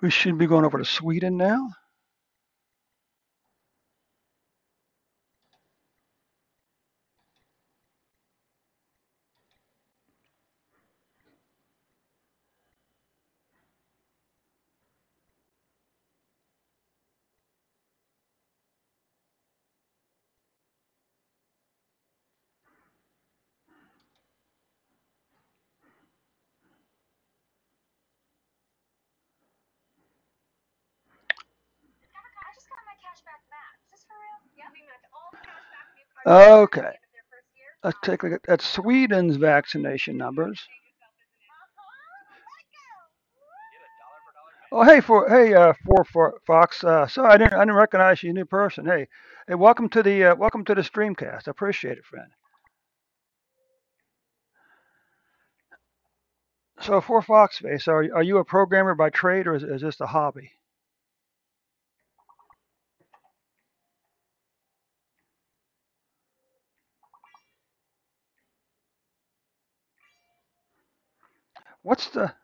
We should be going over to Sweden now. Okay. Let's take a look at Sweden's vaccination numbers. Oh, for Fox. So I didn't recognize you, new person. Hey, welcome to the streamcast. I appreciate it, friend. So for Foxface, are you a programmer by trade, or is this a hobby? What's the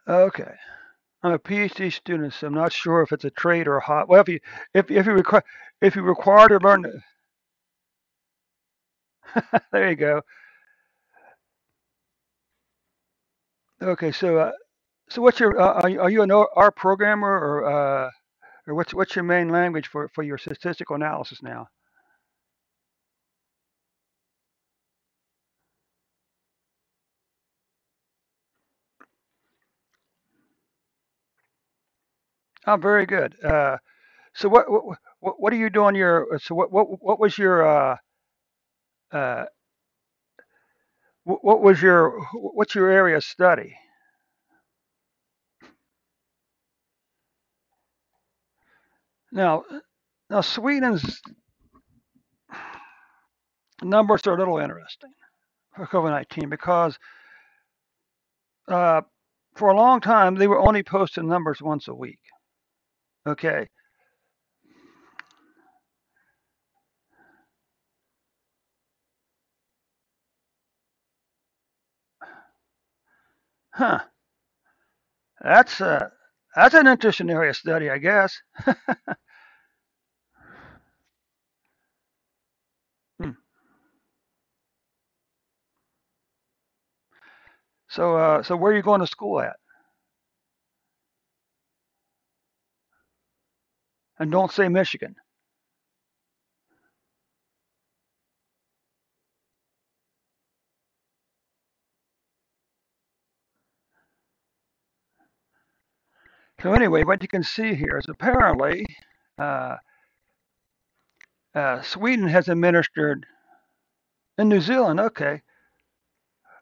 Okay? I'm a PhD student, so I'm not sure if it's a trade or a hobby. Well, if you require to learn, there you go. Okay, so what's your are you an R programmer, or what's your main language for your statistical analysis now? Oh, very good. So what are you doing your so what was your uh, what was your what's your area of study? Now now Sweden's numbers are a little interesting for COVID-19 because uh, for a long time they were only posting numbers once a week. Okay, huh? That's uh that's an interesting area of study, I guess. Hmm. So where are you going to school at? And don't say Michigan. So anyway, what you can see here is apparently uh, Sweden has administered in New Zealand. Okay,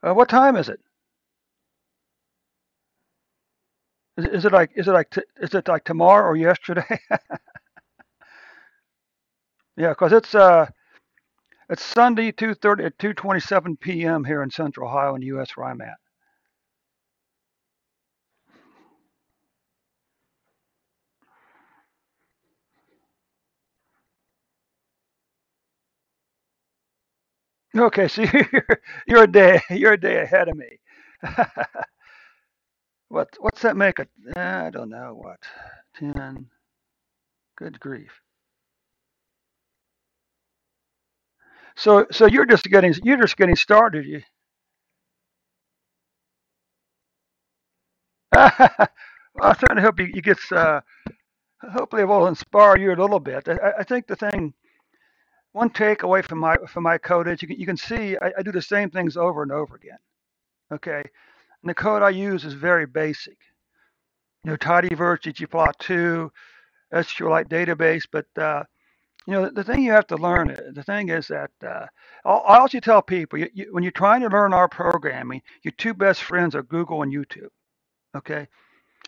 what time is it? Is it like tomorrow or yesterday? Yeah, because it's Sunday 2:30 at 2:27 p.m. here in Central Ohio in the U.S. where I'm at. Okay, so you're a day ahead of me. What's that make it? I don't know what. 10. Good grief. So you're just getting started. You. Well, I certainly hope you get. Hopefully, it will inspire you a little bit. I think the thing, one takeaway from my code is you can see I do the same things over and over again. Okay, and the code I use is very basic. Tidyverse, ggplot2, SQLite database, but the thing you have to learn, the thing is that I also tell people when you're trying to learn our programming, your two best friends are Google and YouTube. Okay,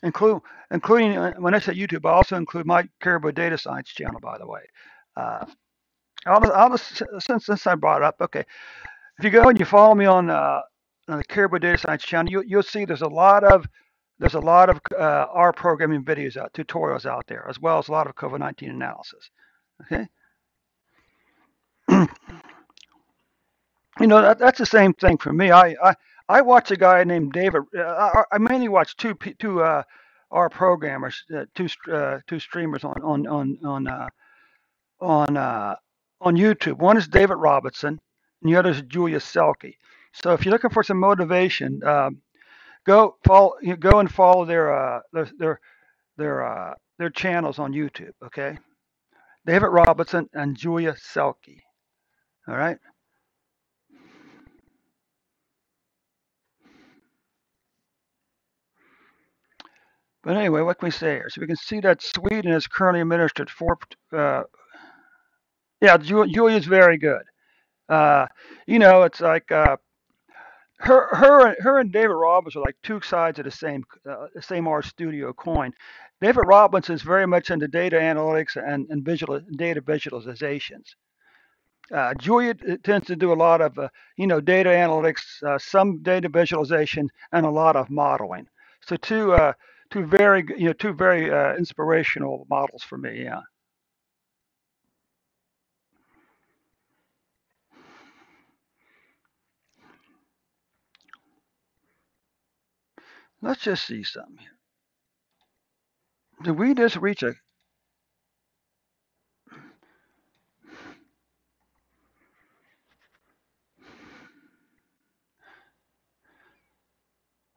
include including when I say YouTube, I also include my Caribou Data Science channel, by the way. Uh, since I brought it up, okay. If you go and you follow me on the Caribou Data Science channel, you'll see there's a lot of R programming videos out, tutorials out there, as well as a lot of COVID-19 analysis. Okay, that's the same thing for me. I watch a guy named David. I mainly watch two R programmers, two streamers on uh, on YouTube. One is David Robinson, and the other is Julia Selke. So if you're looking for some motivation, go and follow their channels on YouTube. Okay, David Robinson and Julia Selke. All right. But anyway, what can we say here? So we can see that Sweden is currently administered four. Yeah, Julia's very good. Uh, it's like her and David Robbins are like two sides of the same R Studio coin. David Robbins is very much into data analytics and data visualizations. Julia tends to do a lot of data analytics, some data visualization, and a lot of modeling. So two very inspirational models for me. Yeah. Let's just see something here. Did we just reach a?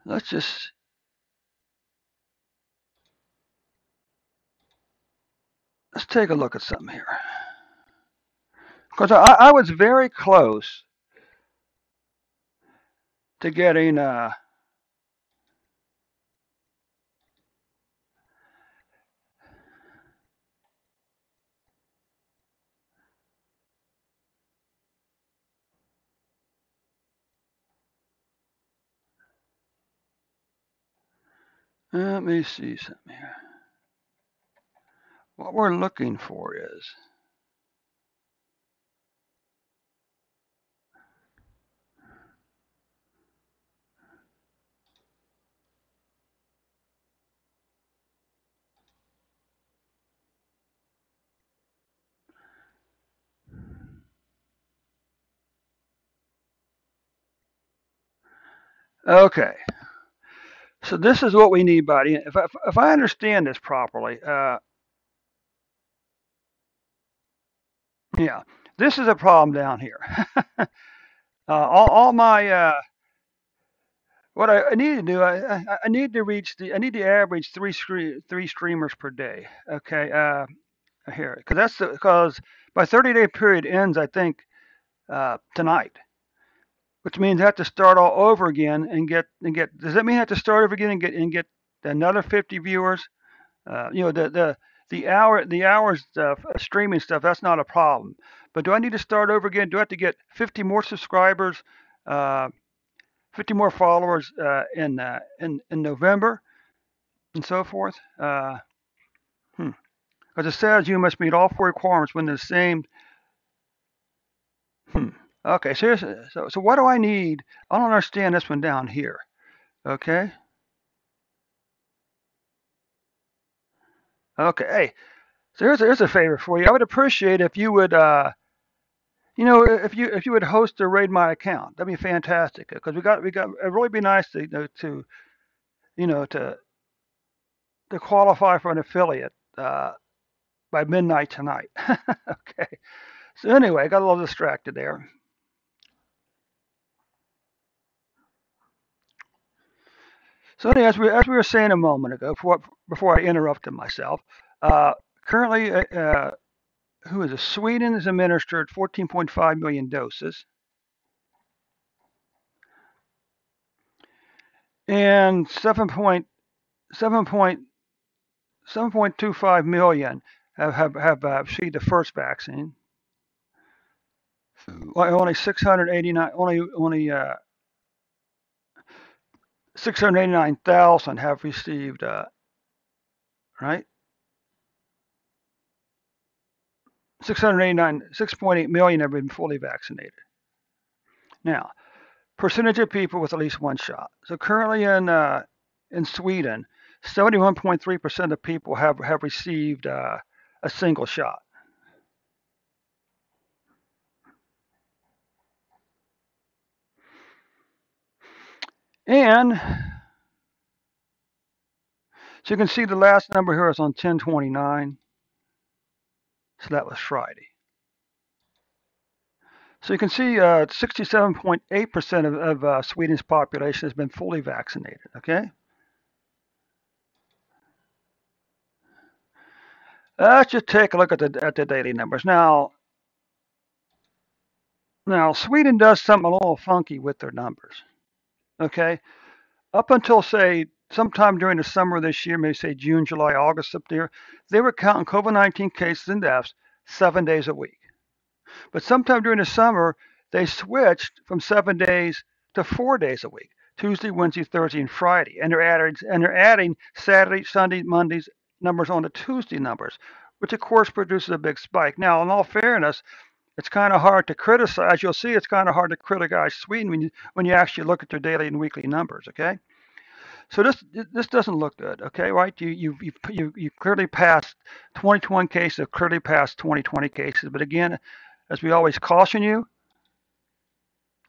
Let's just let's take a look at something here, because I was very close to getting. Let me see something here. What we're looking for is okay. So this is what we need, buddy. If I understand this properly, yeah, this is a problem down here. All my what I need to do, I need to average three streamers per day. Okay, here, because my 30-day period ends, I think, tonight, which means I have to start all over again and get. Does that mean I have to start over again and get another 50 viewers? The hours stuff, streaming stuff, that's not a problem. But do I need to start over again? Do I have to get 50 more subscribers, uh, 50 more followers in November and so forth? Hmm. Because it says you must meet all four requirements when the same. Hmm. Okay, so what do I need? I don't understand this one down here. Okay. Okay. Hey, so here's a favor for you. I would appreciate if you would if you would host or raid my account. That'd be fantastic. Because we got it'd really be nice you know to to qualify for an affiliate by midnight tonight. Okay. So anyway, I got a little distracted there. So anyway, as we were saying a moment ago, before I interrupted myself, uh, currently, who is it? Sweden has administered 14.5 million doses, and 7.25 million have received the first vaccine. Well, only 689 only 689,000 have received right 6.8 million have been fully vaccinated. Now, percentage of people with at least one shot. So currently in Sweden, 71.3% of people have received a single shot. And so you can see the last number here is on 10/29. So that was Friday. So you can see 67.8% of Sweden's population has been fully vaccinated. Okay. Let's just take a look at the daily numbers. Now Sweden does something a little funky with their numbers. Okay. Up until say sometime during the summer of this year, maybe say June, July, August, up there, they were counting COVID-19 cases and deaths 7 days a week. But sometime during the summer, they switched from 7 days to 4 days a week: Tuesday, Wednesday, Thursday, and Friday. And they're adding Saturday, Sunday, Mondays numbers on the Tuesday numbers, which of course produces a big spike. Now, in all fairness, it's kind of hard to criticize. You'll see it's kind of hard to criticize Sweden when you actually look at their daily and weekly numbers. Okay. So this doesn't look good, okay, right? You clearly passed 2021 cases, have clearly passed 2020 cases. But again, as we always caution you,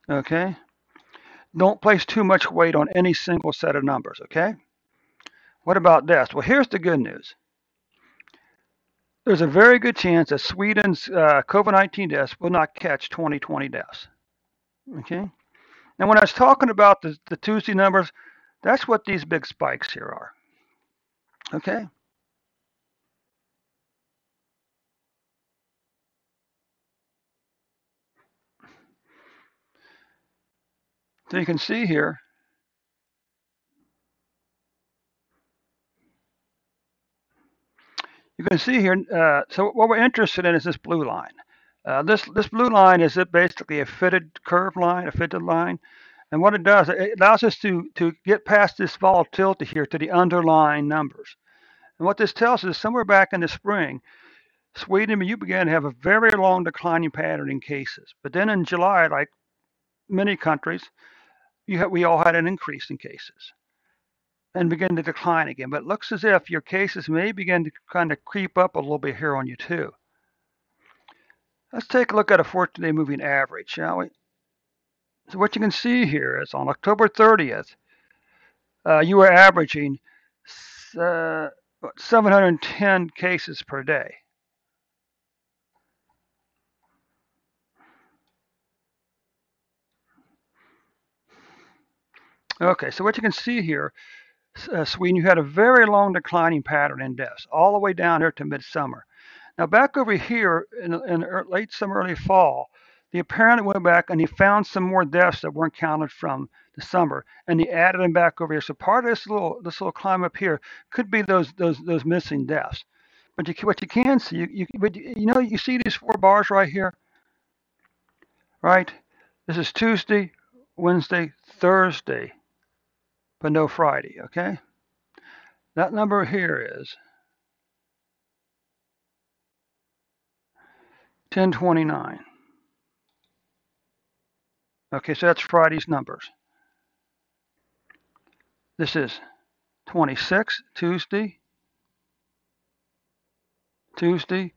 okay, don't place too much weight on any single set of numbers, okay? What about deaths? Well, here's the good news. There's a very good chance that Sweden's COVID-19 deaths will not catch 2020 deaths, okay? Now, when I was talking about the Tuesday numbers, that's what these big spikes here are, okay? So you can see here, so what we're interested in is this blue line. This blue line is basically a fitted curve line, a fitted line. And what it does, it allows us to get past this volatility here to the underlying numbers. And what this tells us is somewhere back in the spring, Sweden, you began to have a very long declining pattern in cases. But then in July, like many countries, we all had an increase in cases and begin to decline again. But it looks as if your cases may begin to kind of creep up a little bit here on you too. Let's take a look at a 14-day moving average, shall we? So what you can see here is on October 30th, you were averaging 710 cases per day. Okay, so what you can see here, Sweden, you had a very long declining pattern in deaths, all the way down here to midsummer. Now back over here in late summer, early fall, the apparently went back and he found some more deaths that weren't counted from the summer, and he added them back over here. So part of this little climb up here could be those missing deaths. But what you can see, you see these four bars right here, right? This is Tuesday, Wednesday, Thursday, but no Friday. Okay, that number here is 10/29. Okay, so that's Friday's numbers. This is 26, Tuesday, Tuesday,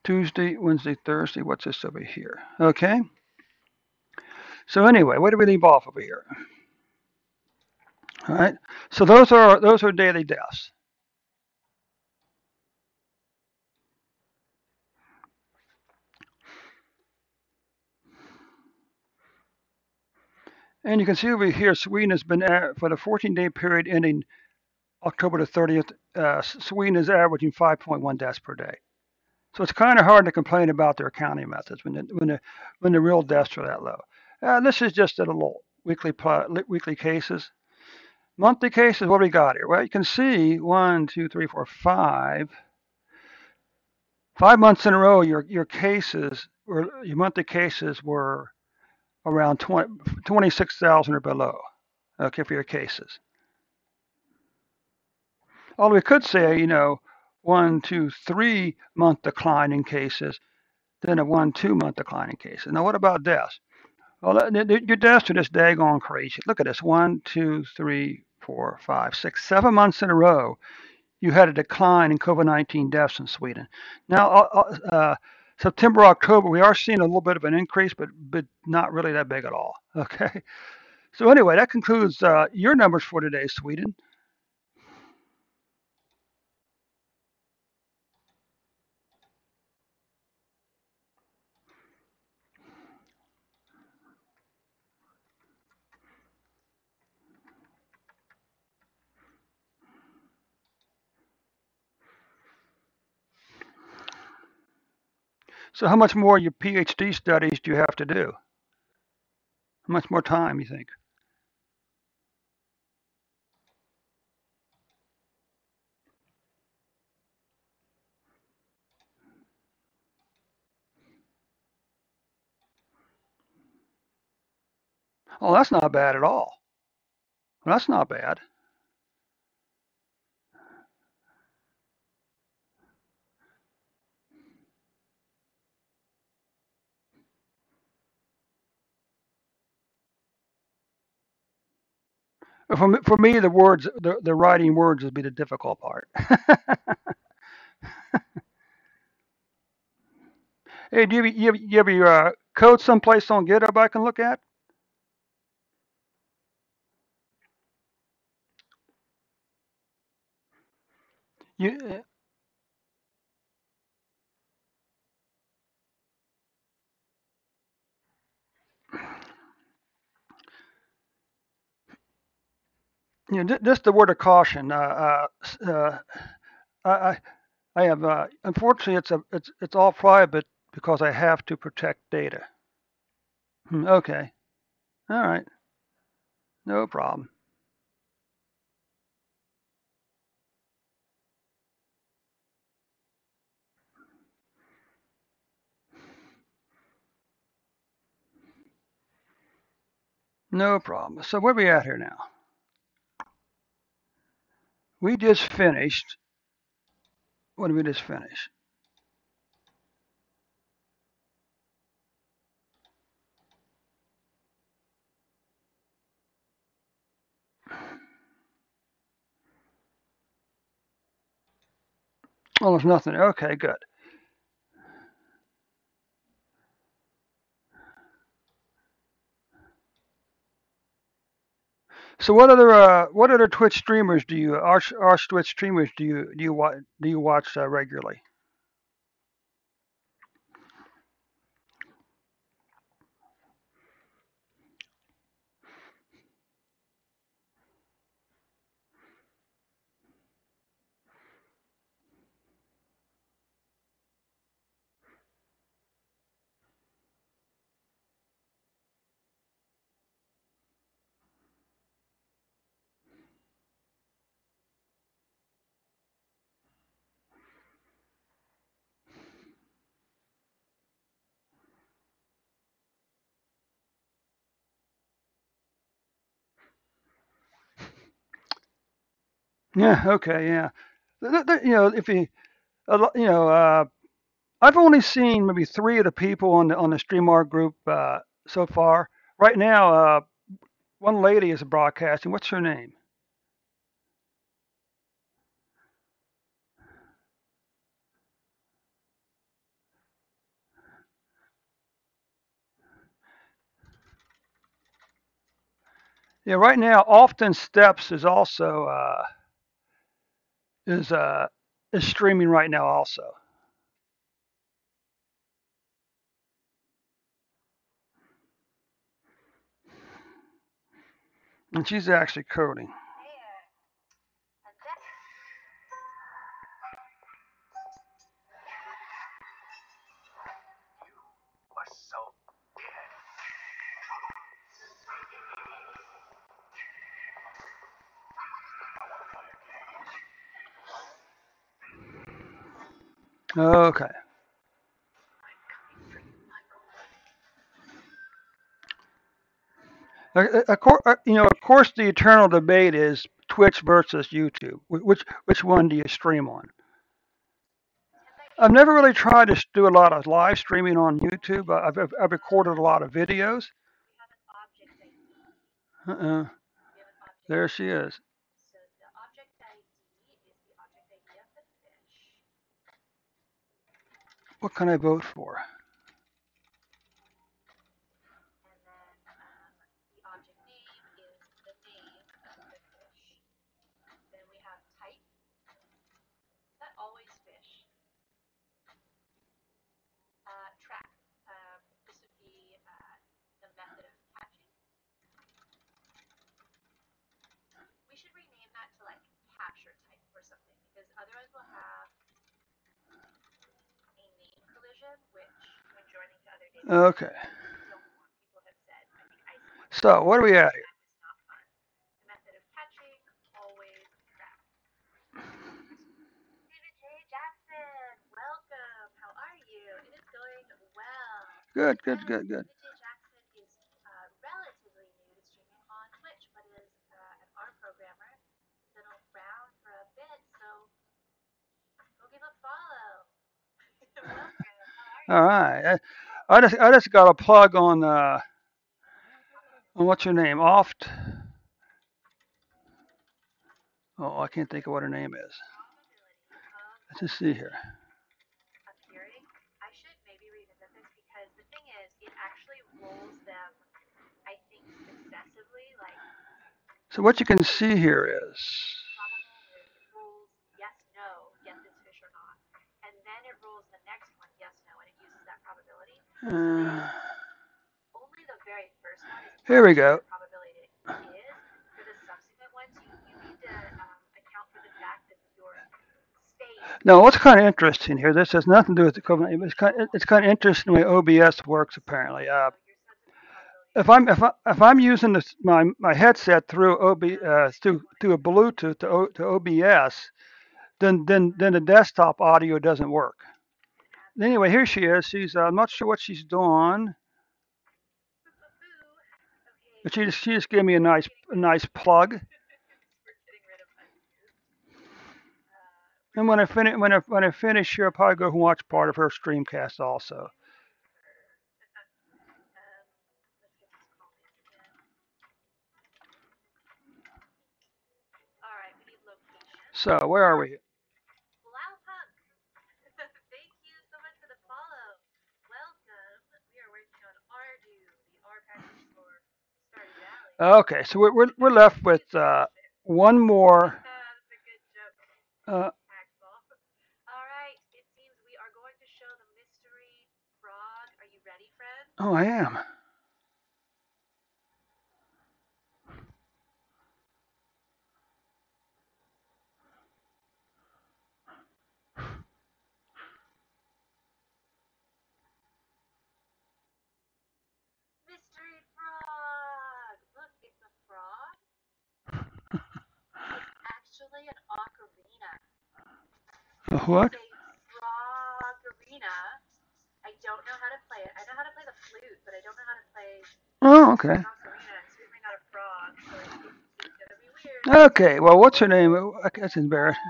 Tuesday, Wednesday, Thursday. What's this over here? Okay. So anyway, what do we leave off over here? All right. So those are daily deaths. And you can see over here, Sweden has been for the 14-day period ending October the 30th. Sweden is averaging 5.1 deaths per day. So it's kind of hard to complain about their accounting methods when the real deaths are that low. This is just at a little weekly cases. Monthly cases, what do we got here? Well, you can see 1, 2, 3, 4, 5. 5 months in a row, your monthly cases were around 26,000 or below. Okay, for your cases. Although we could say, 1, 2, 3 month decline in cases than a 1, 2 month decline in cases. Now, what about deaths? Well, your deaths are just daggone crazy. Look at this: 1, 2, 3, 4, 5, 6, 7 months in a row. You had a decline in COVID-19 deaths in Sweden. Now, September, October, we are seeing a little bit of an increase, but not really that big at all. Okay. So anyway, that concludes your numbers for today, Sweden. So how much more of your PhD studies do you have to do? How much more time you think? Oh, that's not bad at all. That's not bad. For me, the writing words would be the difficult part. Hey, you have your code someplace on GitHub I can look at? You, just the word of caution. I, I have unfortunately it's all private because I have to protect data. Okay, all right, no problem, no problem. So where are we at here now? We just finished. What did we just finish? Oh, there's nothing. Okay, good. So what other Twitch streamers do you our Twitch streamers do you watch regularly? Yeah. Okay. Yeah. If you you know I've only seen maybe three of the people on the StreamYard group so far. Right now, one lady is broadcasting. What's her name? Yeah, right now, Often Steps is also is uh, is streaming right now also, and she's actually coding. Okay. Of course, the eternal debate is Twitch versus YouTube. Which one do you stream on? I've never really tried to do a lot of live streaming on YouTube. I've recorded a lot of videos. Uh-uh. There she is. What can I vote for? Okay. So what are we at here? Good, good, good, good. All right. I just got a plug on what's her name? Oft. Oh, I can't think of what her name is. Let's just see here. So what you can see here is uh, here we go. Now, what's kind of interesting here? This has nothing to do with the COVID-19. It's kind of interesting the way OBS works. Apparently, if I'm using my headset through through a Bluetooth to OBS, then the desktop audio doesn't work. Anyway, here she is. I'm not sure what she's doing, but she just gave me a nice plug. And when I finish here, I'll probably go and watch part of her streamcast also. So where are we? Okay, so we're left with one more. Uh, oh, I am. What? Oh, okay. Okay. Well, what's her name? That's embarrassing.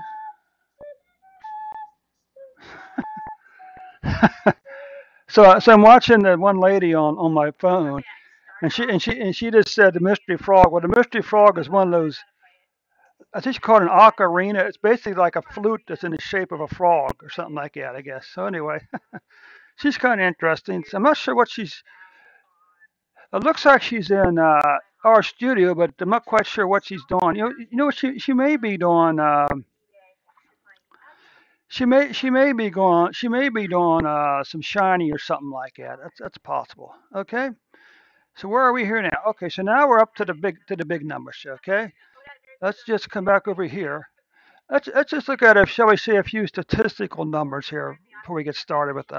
So I'm watching the one lady on my phone, and she just said the mystery frog. Well, the mystery frog is one of those. I think she called it an ocarina. It's basically like a flute that's in the shape of a frog or something like that, I guess. So anyway, she's kind of interesting. So I'm not sure what she's. It looks like she's in our studio, but I'm not quite sure what she's doing. You know what she may be doing. She may be doing some shiny or something like that. That's possible. Okay. So where are we here now? Okay. So now we're up to the big numbers. Okay. Let's just come back over here. Let's just look at, shall we say, a few statistical numbers here before we get started with.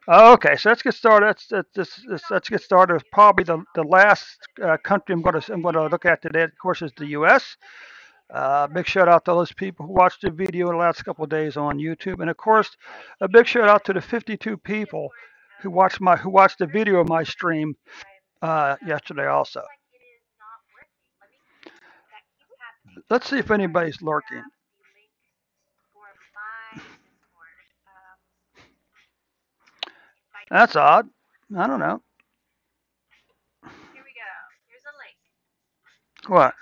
Okay, so let's get started. Let's get started with probably the last country I'm going to look at today. Of course, is the U.S. Big shout out to those people who watched the video in the last couple of days on YouTube, and of course, a big shout out to the 52 people who watched the video of my stream yesterday also. Let's see if anybody's lurking. That's odd. I don't know. What?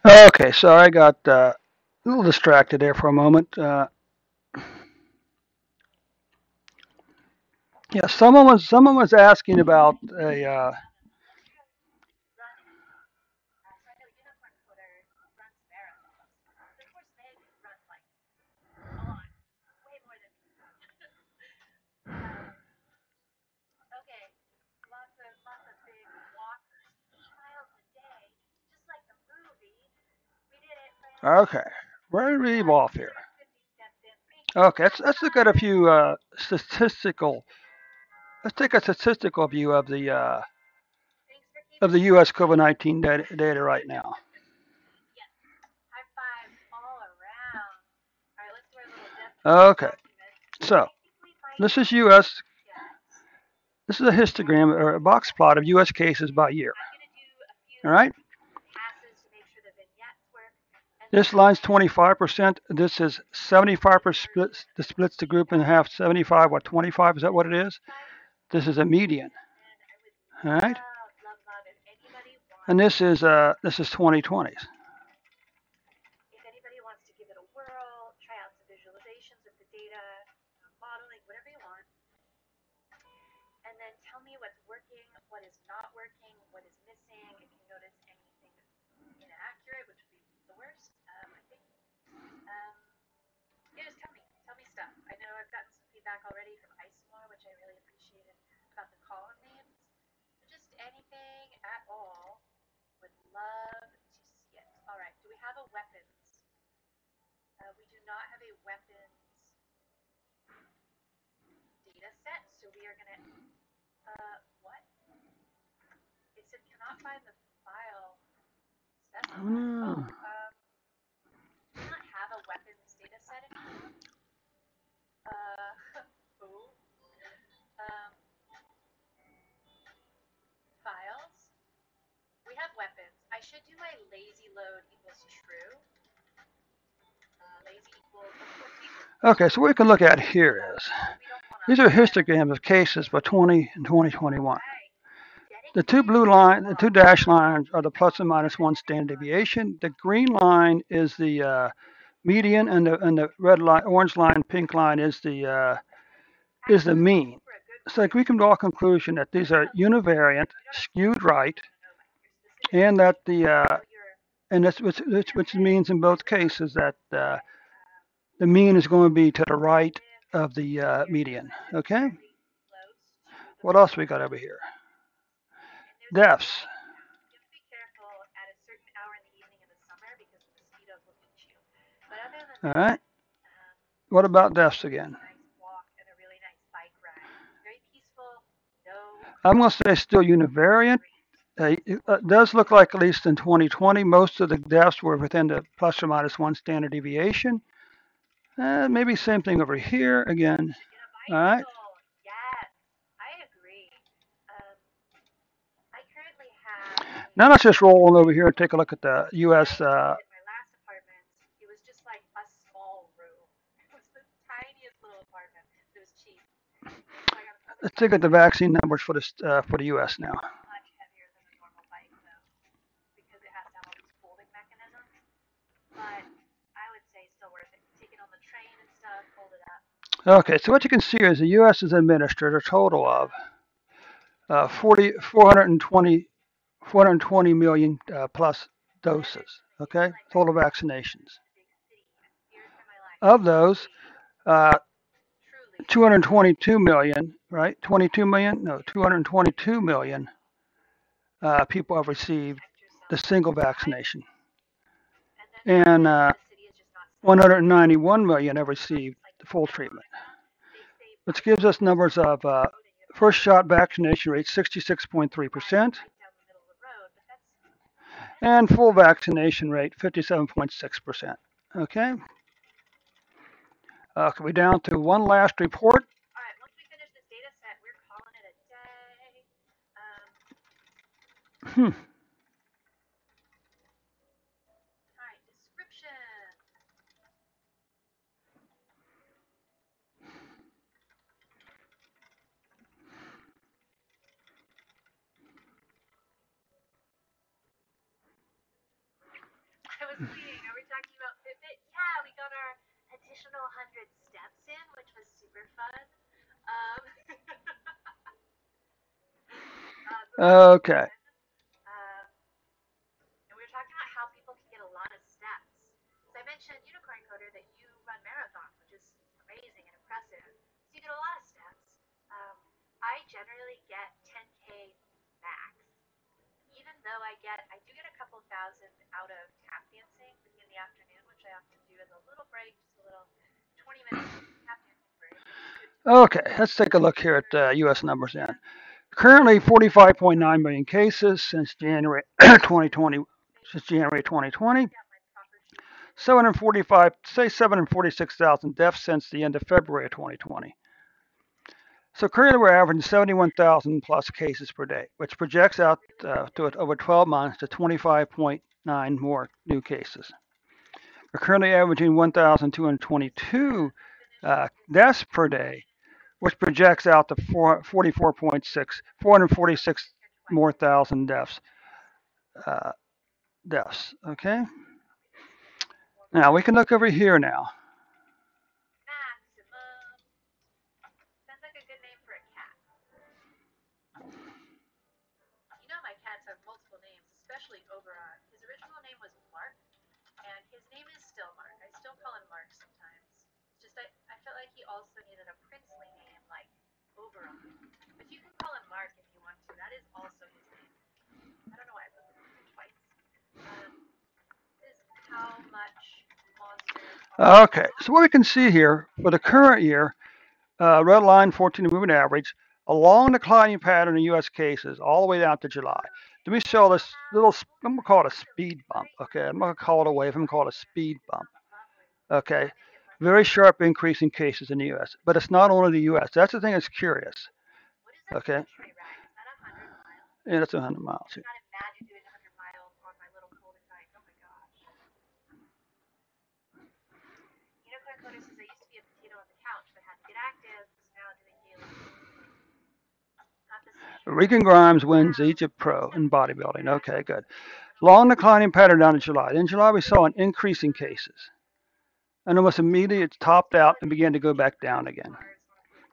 Okay, so I got a little distracted there for a moment. Yeah, someone was asking about a. Okay, where do we leave off here? Okay, let's look at a few statistical. Let's take a statistical view of the U.S. COVID-19 data right now. Okay, so this is U.S. This is a histogram or a box plot of U.S. cases by year. All right. This line's 25%. This is 75%. This splits the group in half. 75, what, 25? Is that what it is? This is a median. All right. And this is 2020s. No. Okay, so what we can look at here is these are histograms of cases for 20 and 2021. The two blue lines, the two dashed lines are the plus and minus one standard deviation. The green line is the median, and the red line, orange line, pink line is the mean. So we can draw a conclusion that these are univariate, skewed right, and that and that's which means in both cases that the mean is going to be to the right of the median. Okay. What else we got over here? Deaths. All right. What about deaths again? I'm going to say still univariate. It does look like, at least in 2020, most of the deaths were within the plus or minus one standard deviation. Maybe same thing over here again. All right. Now let's just roll on over here and take a look at the U.S. Let's take a look at the vaccine numbers for the U.S. now. Okay, so what you can see is the U.S. has administered a total of 420 million plus doses. Okay, total vaccinations. Of those, uh, 222 million, right? 22 million? No, 222 million people have received the single vaccination, and 191 million have received the full treatment, which gives us numbers of first shot vaccination rate 66.3%, and full vaccination rate 57.6%. Okay. We're down to one last report. Hmm. Okay. Okay, let's take a look here at U.S. numbers then. Currently, 45.9 million cases since January 2020. Since January 2020, 746,000 deaths since the end of February 2020. So currently, we're averaging 71,000 plus cases per day, which projects out to over 12 months to 25.9 more new cases. We're currently averaging 1,222 deaths per day, which projects out to 446 more thousand deaths. Okay. Now we can look over here now. Okay, so what we can see here for the current year, red line 14 moving average, a long declining pattern in U.S. cases all the way down to July. Then we saw this little, I'm going to call it a speed bump. Okay, I'm not going to call it a wave, I'm going to call it a speed bump. Okay, very sharp increase in cases in the U.S., but it's not only the U.S. That's the thing that's curious. Okay, and it's 100 miles. Regan Grimes wins Egypt Pro in bodybuilding. Okay, good. Long declining pattern down in July. In July, we saw an increase in cases. And almost immediately it topped out and began to go back down again.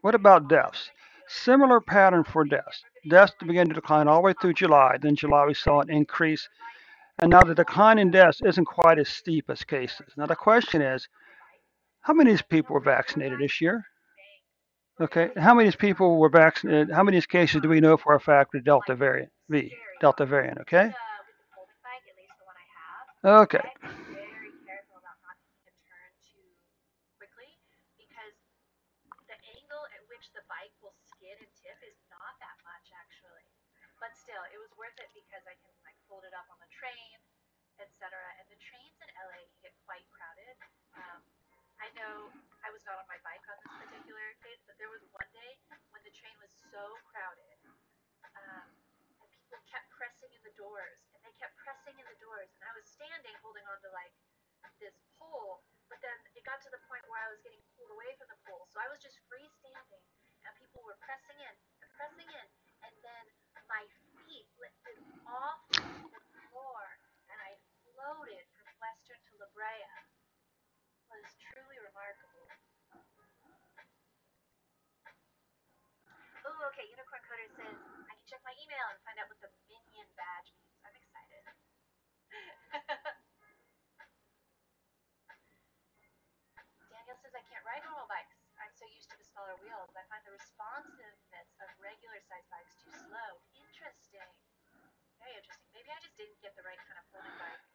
What about deaths? Similar pattern for deaths. Deaths began to decline all the way through July. Then July we saw an increase. And now the decline in deaths isn't quite as steep as cases. Now the question is, how many of these people were vaccinated this year? Okay, how many of these people were vaccinated? How many of these cases do we know for a fact with Delta variant Delta variant? Okay. Okay.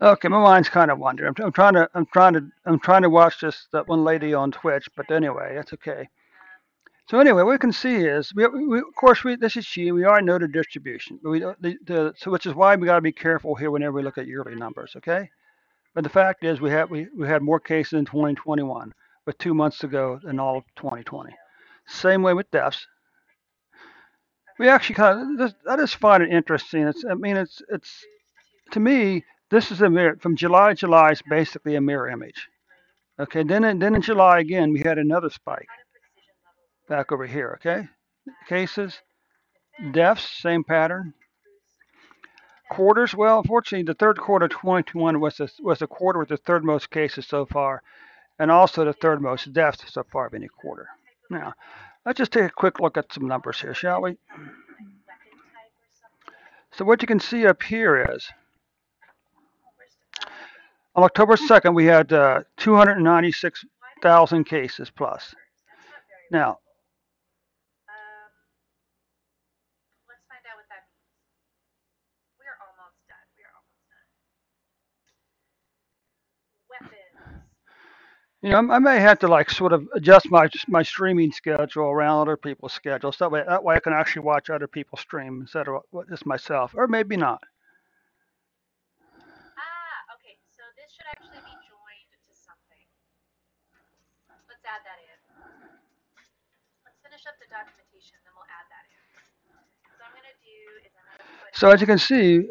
Okay, my mind's kind of wandering. I'm trying to watch this that one lady on Twitch, but anyway, that's okay. So anyway, what we can see is, of course, this is she. We already know the distribution, but we don't, so which is why we got to be careful here whenever we look at yearly numbers. Okay, but the fact is, we had more cases in 2021, with 2 months ago than all of 2020. Same way with deaths. We actually I just find it interesting. It's to me, this is a mirror from July to July. It's basically a mirror image. Okay, then in July again, we had another spike back over here. Okay, cases, deaths, same pattern. Quarters, well, unfortunately, the third quarter of 2021 was the quarter with the third most cases so far, and also the third most deaths so far of any quarter. Now, let's just take a quick look at some numbers here, shall we? So what you can see up here is on October 2nd, we had 296,000 cases plus. Now, I may have to like sort of adjust my streaming schedule around other people's schedules. That way I can actually watch other people stream instead of just myself, or maybe not. So as you can see,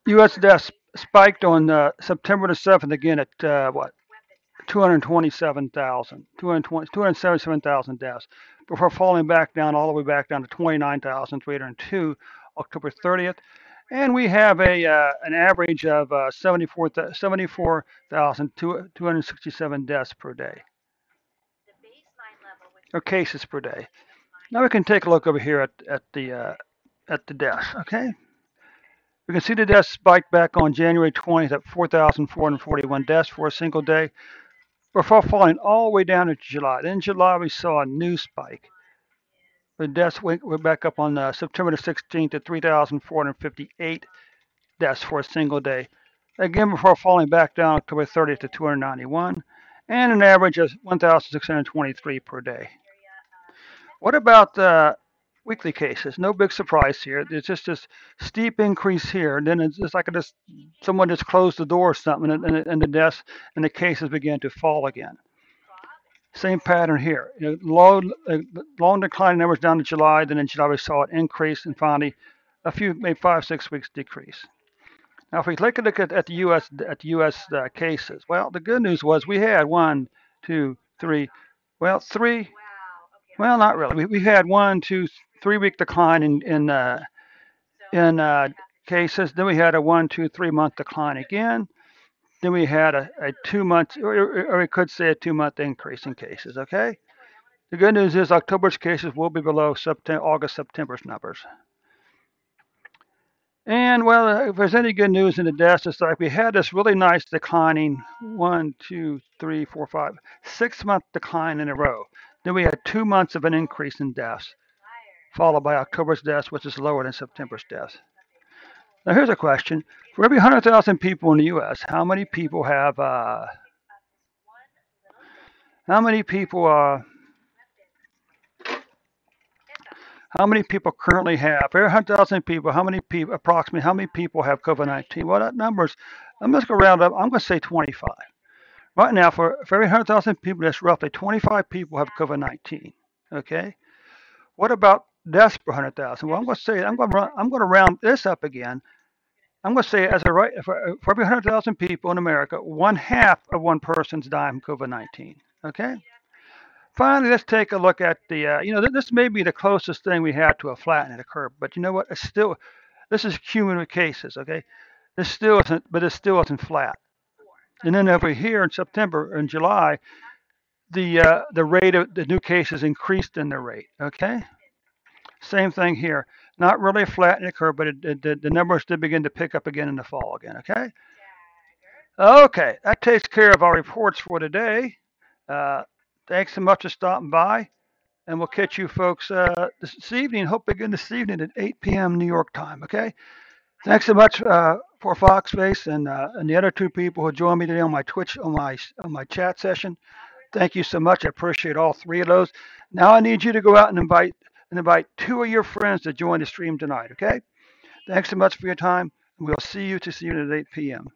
U.S. deaths spiked on September the 7th again at what 277,000 deaths before falling back down all the way back down to 29,302 October 30th. And we have an average of 74,267 deaths per day, or cases per day. Now we can take a look over here at the deaths. Okay, we can see the deaths spiked back on January 20th at 4,441 deaths for a single day. before falling all the way down to July. Then in July we saw a new spike. The deaths went back up on September the 16th to 3,458 deaths for a single day. Again, before falling back down October 30th to 291, and an average of 1,623 per day. What about weekly cases? No big surprise here. There's just this steep increase here, and then it's just like someone just closed the door or something, and the deaths and the cases began to fall again. Same pattern here. Long decline numbers down to July. Then in July we saw it increase, and finally, maybe 5 6 weeks decrease. Now, if we take a look at the U.S. Cases, well, the good news was we had one, two, three, well, three. Well, not really. We had 1 2 3 week decline in cases. Then we had a 1 2 3 month decline again. Then we had a 2 month, or we could say a 2 month increase in cases. Okay. The good news is October's cases will be below August, September's numbers. And well, if there's any good news in the deaths, it's like we had this really nice declining 6 month decline in a row. Then we had 2 months of an increase in deaths, followed by October's deaths, which is lower than September's deaths. Now here's a question: for every 100,000 people in the U.S., how many people have? How many people? How many people currently have? For every 100,000 people, approximately, how many people have COVID-19? Well, that number's, I'm just going to round up. I'm going to say 25. Right now, for every 100,000 people, that's roughly 25 people have COVID-19. Okay. What about deaths per 100,000? Well, I'm going to round this up again. I'm going to say for every 100,000 people in America, one half of one person's dying from COVID-19. Okay. Finally, let's take a look at this may be the closest thing we have to a flattening of the curve, but you know what? This is cumulative cases, okay? This still isn't, but it still isn't flat. And then over here in September and July, the rate of the new cases increased in the rate, okay? Same thing here. Not really a flattening the curve, but the numbers did begin to pick up again in the fall again, okay? Okay, that takes care of our reports for today. Thanks so much for stopping by, and we'll catch you folks this evening. Hope again this evening at 8 p.m. New York time. Okay. Thanks so much for Foxface and the other two people who joined me today on my Twitch on my chat session. Thank you so much. I appreciate all three of those. Now I need you to go out and invite two of your friends to join the stream tonight. Okay. Thanks so much for your time. We'll see you at 8 p.m.